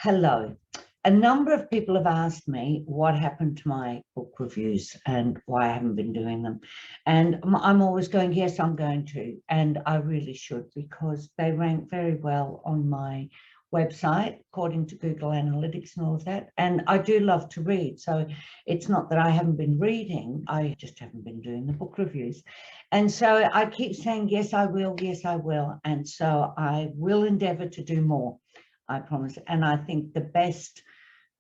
Hello. A number of people have asked me what happened to my book reviews and why I haven't been doing them. And I'm always going, yes, I'm going to. And I really should, because they rank very well on my website, according to Google Analytics and all of that. And I do love to read. So it's not that I haven't been reading, I just haven't been doing the book reviews. And so I keep saying, yes, I will. Yes, I will. And so I will endeavor to do more. I promise. And I think the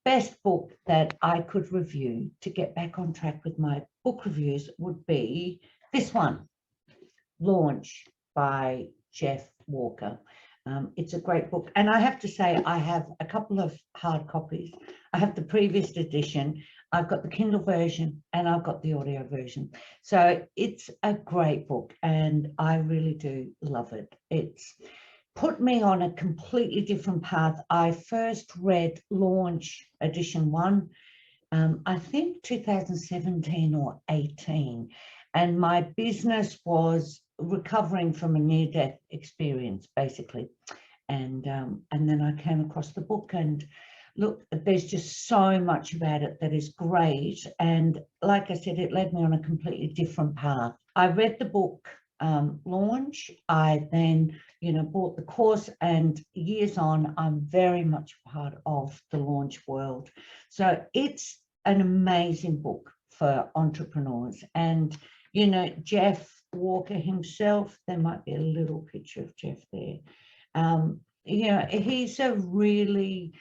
best book that I could review to get back on track with my book reviews would be this one, Launch by Jeff Walker. It's a great book. And I have to say, I have a couple of hard copies. I have the previous edition, I've got the Kindle version, and I've got the audio version. So it's a great book and I really do love it. It's put me on a completely different path. I first read Launch Edition 1, I think 2017 or 18, and my business was recovering from a near-death experience, basically. And then I came across the book, and look, there's just so much about it that is great. And like I said, it led me on a completely different path. I read the book Launch. I then bought the course, and years on I'm very much part of the launch world. So it's an amazing book for entrepreneurs. And Jeff Walker himself, there might be a little picture of Jeff there. He's a really,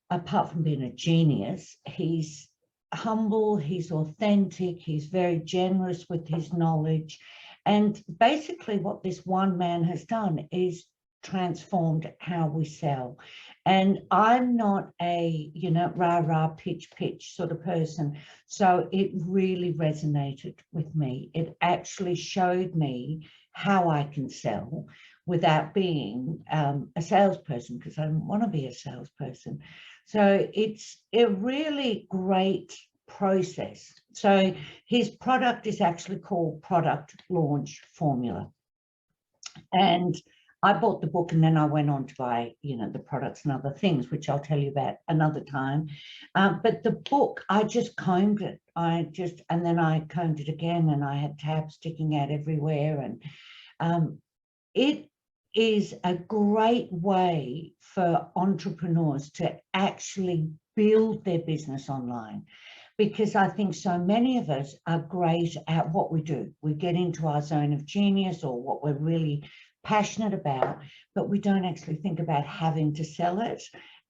apart from being a genius, he's humble, he's authentic, he's very generous with his knowledge. And basically what this one man has done is transformed how we sell. And I'm not a, rah-rah, pitch sort of person. So it really resonated with me. It actually showed me how I can sell without being a salesperson, because I don't want to be a salesperson. So it's a really great process. So his product is actually called Product Launch Formula. And I bought the book, and then I went on to buy, the products and other things, which I'll tell you about another time. But the book, I just combed it. And then I combed it again, and I had tabs sticking out everywhere. And it is a great way for entrepreneurs to actually build their business online. Because I think so many of us are great at what we do. We get into our zone of genius or what we're really passionate about, but we don't actually think about having to sell it.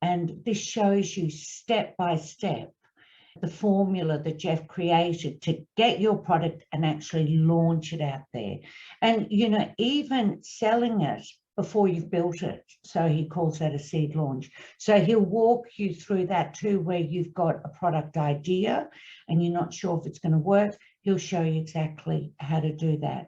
And this shows you step by step the formula that Jeff created to get your product and actually launch it out there. And, even selling it before you've built it. So he calls that a seed launch. So he'll walk you through that too, where you've got a product idea and you're not sure if it's going to work. He'll show you exactly how to do that.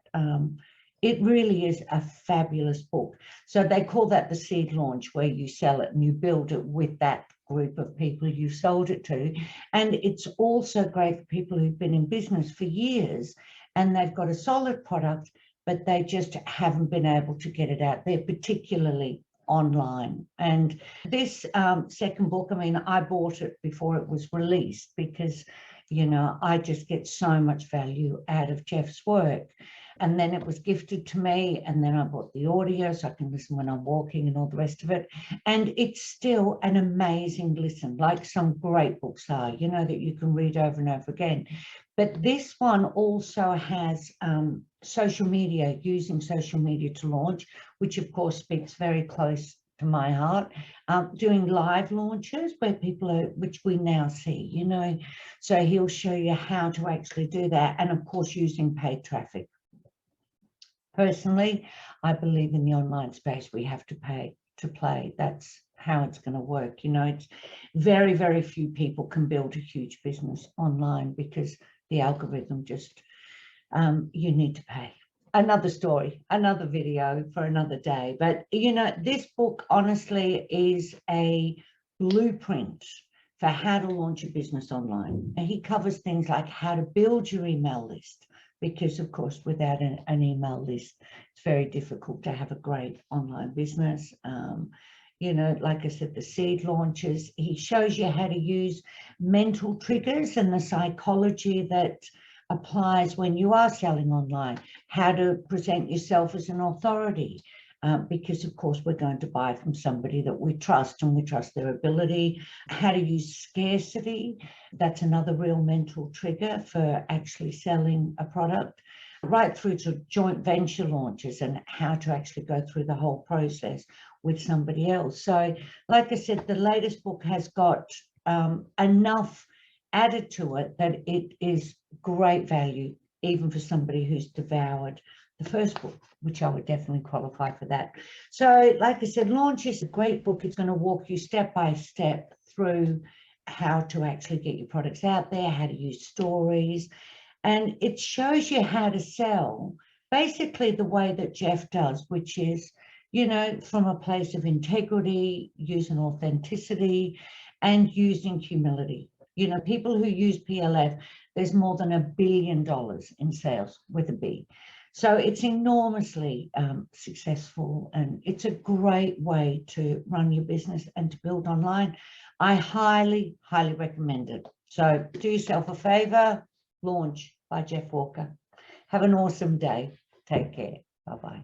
It really is a fabulous book. So they call that the seed launch, where you sell it and you build it with that group of people you've sold it to. And it's also great for people who've been in business for years and they've got a solid product, but they just haven't been able to get it out there, particularly online. And this second book, I bought it before it was released because, I just get so much value out of Jeff's work. And then it was gifted to me, and then I bought the audio so I can listen when I'm walking and all the rest of it. And it's still an amazing listen, like some great books are, that you can read over and over again. But this one also has social media, using social media to launch, which of course speaks very close to my heart. Doing live launches where people are, which we now see, so he'll show you how to actually do that. And of course, using paid traffic. Personally, I believe in the online space, we have to pay to play. That's how it's going to work. It's very, very few people can build a huge business online because the algorithm just, you need to pay. Another story, another video for another day. But, this book honestly is a blueprint for how to launch a business online. And he covers things like how to build your email list, because of course, without an email list, it's very difficult to have a great online business. like I said, the seed launches. He shows you how to use mental triggers and the psychology that applies when you are selling online, how to present yourself as an authority, because of course we're going to buy from somebody that we trust and we trust their ability, how to use scarcity. That's another real mental trigger for actually selling a product, right through to joint venture launches and how to actually go through the whole process with somebody else. So like I said, the latest book has got enough added to it that it is great value, even for somebody who's devoured the first book, which I would definitely qualify for that. So like I said, Launch is a great book. It's going to walk you step by step through how to actually get your products out there, how to use stories, and it shows you how to sell basically the way that Jeff does, which is, from a place of integrity, using authenticity, and using humility. People who use PLF, there's more than $1 billion in sales with a B. So it's enormously successful, and it's a great way to run your business and to build online. I highly, highly recommend it. So do yourself a favor, Launch by Jeff Walker. Have an awesome day. Take care. Bye-bye.